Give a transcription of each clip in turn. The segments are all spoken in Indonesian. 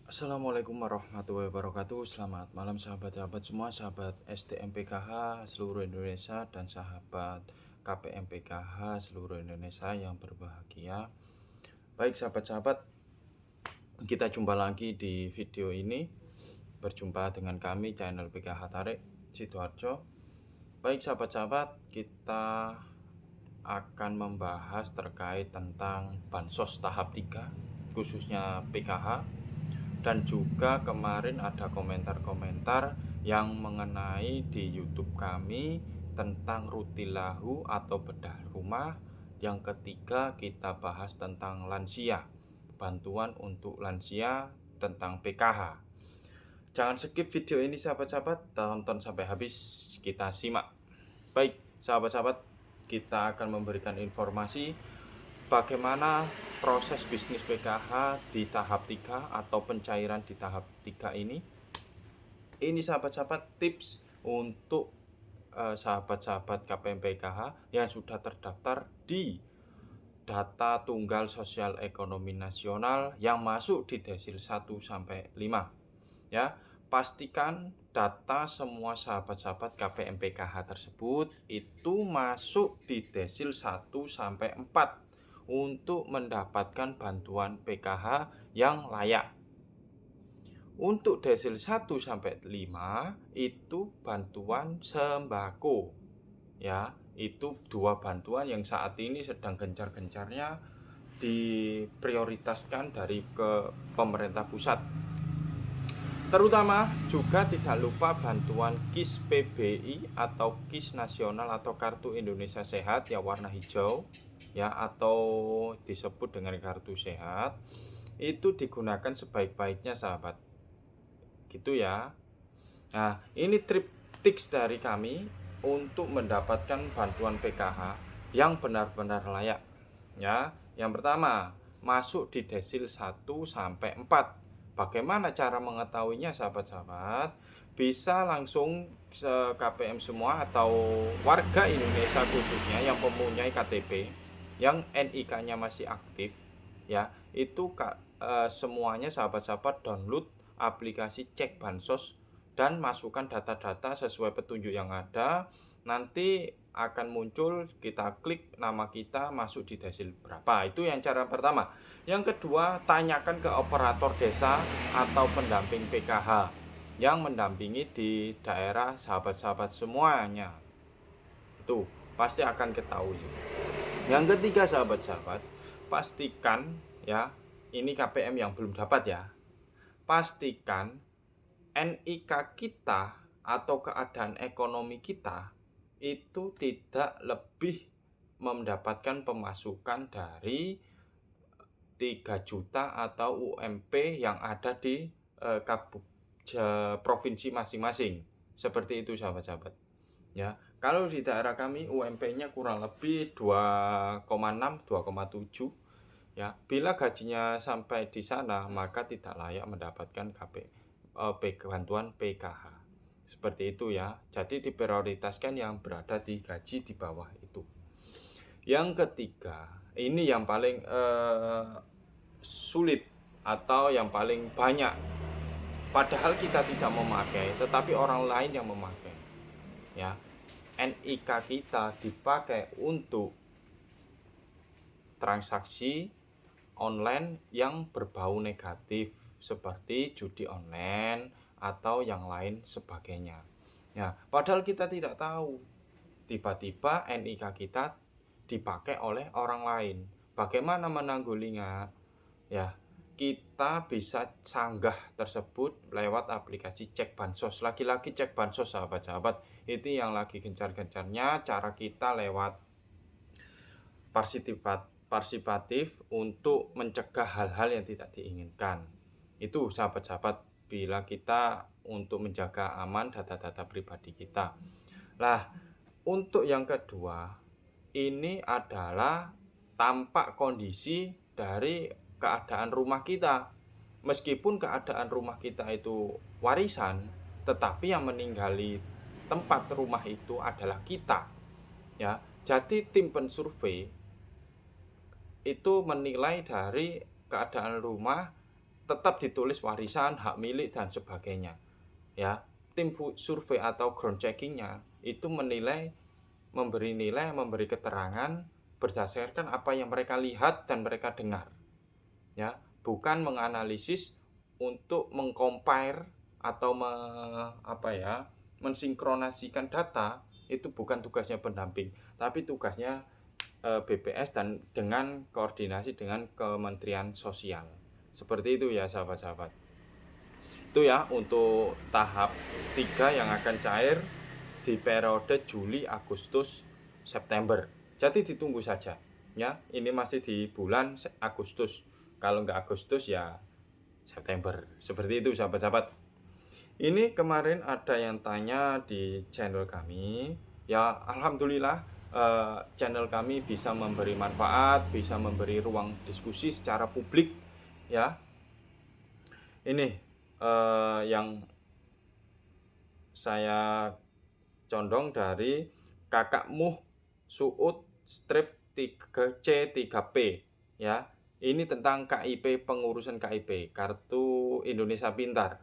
Assalamualaikum warahmatullahi wabarakatuh. Selamat malam sahabat-sahabat semua, sahabat STMPKH seluruh Indonesia dan sahabat KPMPKH seluruh Indonesia yang berbahagia. Baik sahabat-sahabat, kita jumpa lagi di video ini. Berjumpa dengan kami channel PKH Tarik Sidoarjo. Baik sahabat-sahabat, kita akan membahas terkait tentang Bansos tahap 3 khususnya PKH. Dan juga kemarin ada komentar-komentar yang mengenai di YouTube kami tentang rutilahu atau bedah rumah. Yang ketiga kita bahas tentang lansia, bantuan untuk lansia tentang PKH. Jangan skip video ini sahabat-sahabat, tonton sampai habis, kita simak. Baik sahabat-sahabat, kita akan memberikan informasi bagaimana proses bisnis PKH di tahap 3 atau pencairan di tahap 3 ini. Ini sahabat-sahabat tips untuk sahabat-sahabat KPM PKH yang sudah terdaftar di data tunggal sosial ekonomi nasional yang masuk di desil 1 sampai 5. Ya, pastikan data semua sahabat-sahabat KPM PKH tersebut itu masuk di desil 1 sampai 4 untuk mendapatkan bantuan PKH yang layak. Untuk desil 1 sampai 5 itu bantuan sembako. Ya, itu dua bantuan yang saat ini sedang gencar-gencarnya diprioritaskan dari ke pemerintah pusat. Terutama juga tidak lupa bantuan KIS PBI atau KIS Nasional atau Kartu Indonesia Sehat yang warna hijau, ya, atau disebut dengan kartu sehat, itu digunakan sebaik-baiknya sahabat, gitu ya. Nah, ini tips dari kami untuk mendapatkan bantuan PKH yang benar-benar layak, ya. Yang pertama, masuk di desil 1 sampai 4. Bagaimana cara mengetahuinya sahabat-sahabat? Bisa langsung KPM semua atau warga Indonesia khususnya yang mempunyai KTP, yang NIK-nya masih aktif, ya, itu semuanya sahabat-sahabat download aplikasi Cek Bansos dan masukkan data-data sesuai petunjuk yang ada. Nanti akan muncul, kita klik nama kita masuk di desil berapa. Itu yang cara pertama. Yang kedua, tanyakan ke operator desa atau pendamping PKH yang mendampingi di daerah sahabat-sahabat semuanya. Itu pasti akan ketahui. Yang ketiga sahabat-sahabat, pastikan ya, ini KPM yang belum dapat ya. Pastikan NIK kita atau keadaan ekonomi kita itu tidak lebih mendapatkan pemasukan dari 3 juta atau UMP yang ada di provinsi masing-masing. Seperti itu sahabat-sahabat. Ya, kalau di daerah kami UMP-nya kurang lebih 2,6, 2,7. Ya, bila gajinya sampai di sana maka tidak layak mendapatkan bantuan PKH. Seperti itu ya. Jadi diprioritaskan yang berada di gaji di bawah itu. Yang ketiga, ini yang paling sulit atau yang paling banyak. Padahal kita tidak memakai, tetapi orang lain yang memakai. Ya, NIK kita dipakai untuk transaksi online yang berbau negatif seperti judi online atau yang lain sebagainya. Ya, padahal kita tidak tahu. Tiba-tiba NIK kita dipakai oleh orang lain. Bagaimana menanggulinya? Ya, kita bisa sanggah tersebut lewat aplikasi Cek Bansos. Lagi-lagi Cek Bansos sahabat-sahabat. Itu yang lagi gencar-gencarnya, cara kita lewat partisipatif untuk mencegah hal-hal yang tidak diinginkan. Itu sahabat-sahabat, bila kita untuk menjaga aman data-data pribadi kita. Nah, untuk yang kedua, ini adalah tampak kondisi dari keadaan rumah kita. Meskipun keadaan rumah kita itu warisan, tetapi yang meninggali tempat rumah itu adalah kita. Ya, jadi tim pensurvei itu menilai dari keadaan rumah tetap ditulis warisan, hak milik dan sebagainya. Ya, tim survei atau ground checkingnya itu memberi keterangan berdasarkan apa yang mereka lihat dan mereka dengar. Ya, bukan menganalisis untuk mengcompare atau mensinkronasikan data. Itu bukan tugasnya pendamping, tapi tugasnya BPS dan dengan koordinasi dengan Kementerian Sosial. Seperti itu ya sahabat-sahabat. Itu ya untuk tahap 3 yang akan cair di periode Juli, Agustus, September. Jadi ditunggu saja ya. Ini masih di bulan Agustus. Kalau nggak Agustus ya September. Seperti itu sahabat-sahabat. Ini kemarin ada yang tanya di channel kami. Ya alhamdulillah channel kami bisa memberi manfaat, bisa memberi ruang diskusi secara publik ya. Ini yang saya condong dari Kakakmu Suud strip C3P ya. Ini tentang KIP, pengurusan KIP, Kartu Indonesia Pintar.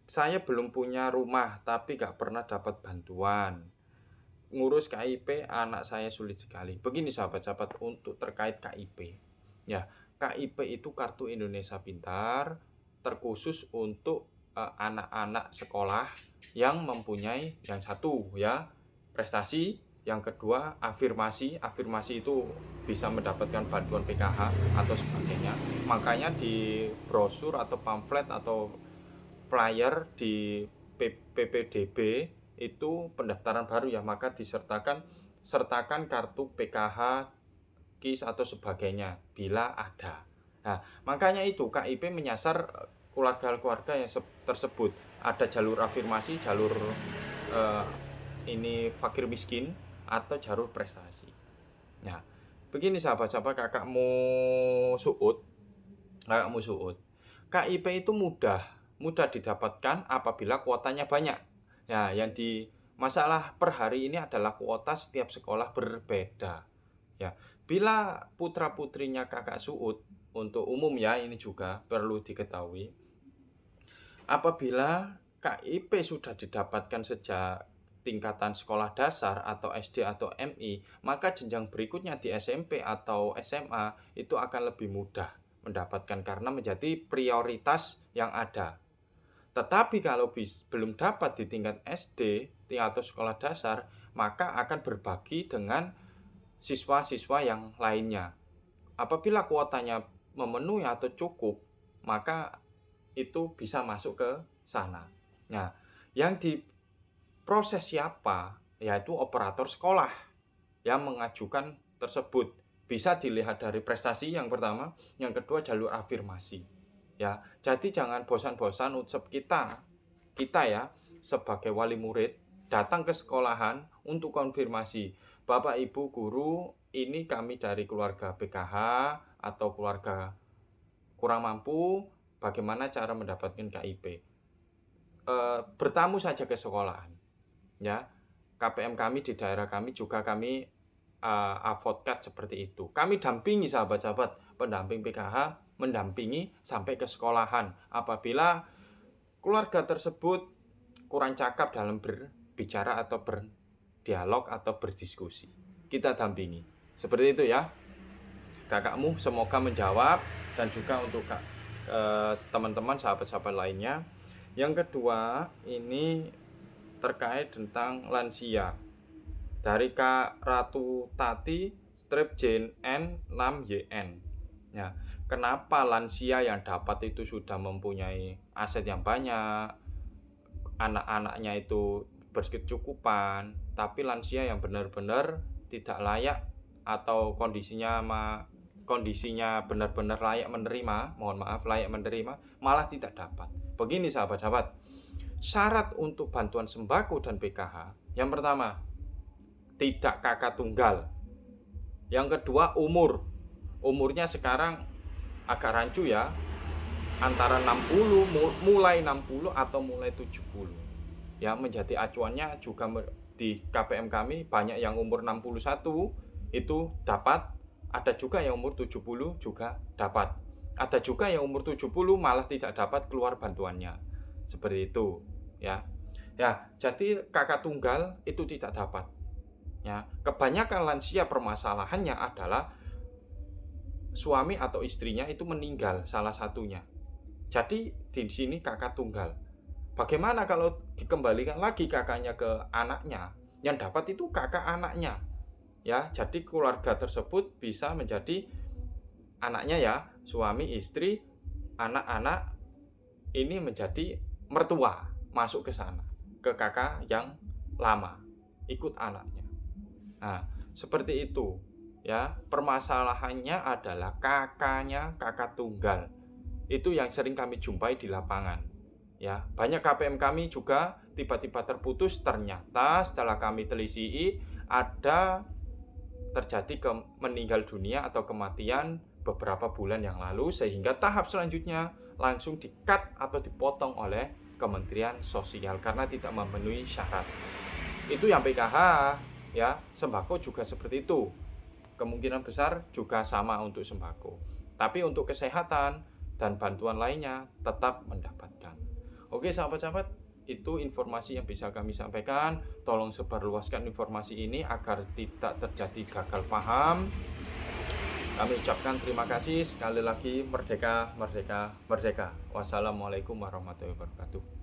Saya belum punya rumah tapi gak pernah dapat bantuan. Ngurus KIP anak saya sulit sekali. Begini sahabat-sahabat, untuk terkait KIP. Ya, KIP itu Kartu Indonesia Pintar, terkhusus untuk anak-anak sekolah yang mempunyai yang satu ya prestasi, yang kedua afirmasi itu bisa mendapatkan bantuan PKH atau sebagainya. Makanya di brosur atau pamflet atau flyer di PPDB itu pendaftaran baru ya, maka sertakan kartu PKH, KIS atau sebagainya bila ada. Nah, makanya itu KIP menyasar keluarga-keluarga yang tersebut. Ada jalur afirmasi, jalur ini fakir miskin, atau jalur prestasi. Nah, begini sahabat-sahabat, kakakmu Suud. KIP itu mudah didapatkan apabila kuotanya banyak. Nah, yang di masalah per hari ini adalah kuota setiap sekolah berbeda. Ya, bila putra-putrinya kakak Suud, untuk umum ya, ini juga perlu diketahui. Apabila KIP sudah didapatkan sejak tingkatan sekolah dasar atau SD atau MI, maka jenjang berikutnya di SMP atau SMA itu akan lebih mudah mendapatkan karena menjadi prioritas yang ada. Tetapi kalau belum dapat di tingkat SD atau sekolah dasar, maka akan berbagi dengan siswa-siswa yang lainnya. Apabila kuotanya memenuhi atau cukup, maka itu bisa masuk ke sana. Nah, yang diproses siapa? Yaitu operator sekolah yang mengajukan tersebut. Bisa dilihat dari prestasi yang pertama, yang kedua jalur afirmasi. Ya, jadi jangan bosan-bosan untuk kita ya sebagai wali murid datang ke sekolahan untuk konfirmasi. Bapak, Ibu, guru, ini kami dari keluarga PKH atau keluarga kurang mampu, bagaimana cara mendapatkan KIP? Bertamu saja ke sekolahan. Ya, KPM kami di daerah kami juga kami advocate seperti itu. Kami dampingi sahabat-sahabat, pendamping PKH mendampingi sampai ke sekolahan. Apabila keluarga tersebut kurang cakap dalam berbicara atau berdialog atau berdiskusi, kita dampingi. Seperti itu ya. Kakakmu semoga menjawab, dan juga untuk teman-teman sahabat-sahabat lainnya. Yang kedua, ini terkait tentang lansia. Dari Kak Ratu Tati strip JN6YN. Ya, kenapa lansia yang dapat itu sudah mempunyai aset yang banyak, anak-anaknya itu berkecukupan, tapi lansia yang benar-benar tidak layak atau kondisinya benar-benar layak menerima, malah tidak dapat. Begini sahabat-sahabat, syarat untuk bantuan sembako dan PKH, yang pertama, tidak kakak tunggal. Yang kedua, umurnya sekarang agak rancu ya, antara 60, mulai 60 atau mulai 70. Ya, menjadi acuannya juga di KPM kami banyak yang umur 61 itu dapat, ada juga yang umur 70 juga dapat. Ada juga yang umur 70 malah tidak dapat keluar bantuannya. Seperti itu, ya. Ya, jadi kakak tunggal itu tidak dapat. Ya, kebanyakan lansia permasalahannya adalah suami atau istrinya itu meninggal salah satunya. Jadi di sini kakak tunggal. Bagaimana kalau dikembalikan lagi kakaknya ke anaknya? Yang dapat itu kakak anaknya. Ya, jadi keluarga tersebut bisa menjadi anaknya ya, suami, istri, anak-anak ini menjadi mertua, masuk ke sana, ke kakak yang lama, ikut anaknya. Nah, seperti itu ya. Permasalahannya adalah kakak tunggal. Itu yang sering kami jumpai di lapangan. Ya, banyak KPM kami juga tiba-tiba terputus, ternyata setelah kami telisii ada terjadi meninggal dunia atau kematian beberapa bulan yang lalu, sehingga tahap selanjutnya langsung di-cut atau dipotong oleh Kementerian Sosial karena tidak memenuhi syarat. Itu yang PKH ya. Sembako juga seperti itu. Kemungkinan besar juga sama untuk sembako. Tapi untuk kesehatan dan bantuan lainnya tetap mendapatkan. Oke sahabat-sahabat, itu informasi yang bisa kami sampaikan. Tolong sebarluaskan informasi ini agar tidak terjadi gagal paham. Kami ucapkan terima kasih sekali lagi. Merdeka, merdeka, merdeka. Wassalamualaikum warahmatullahi wabarakatuh.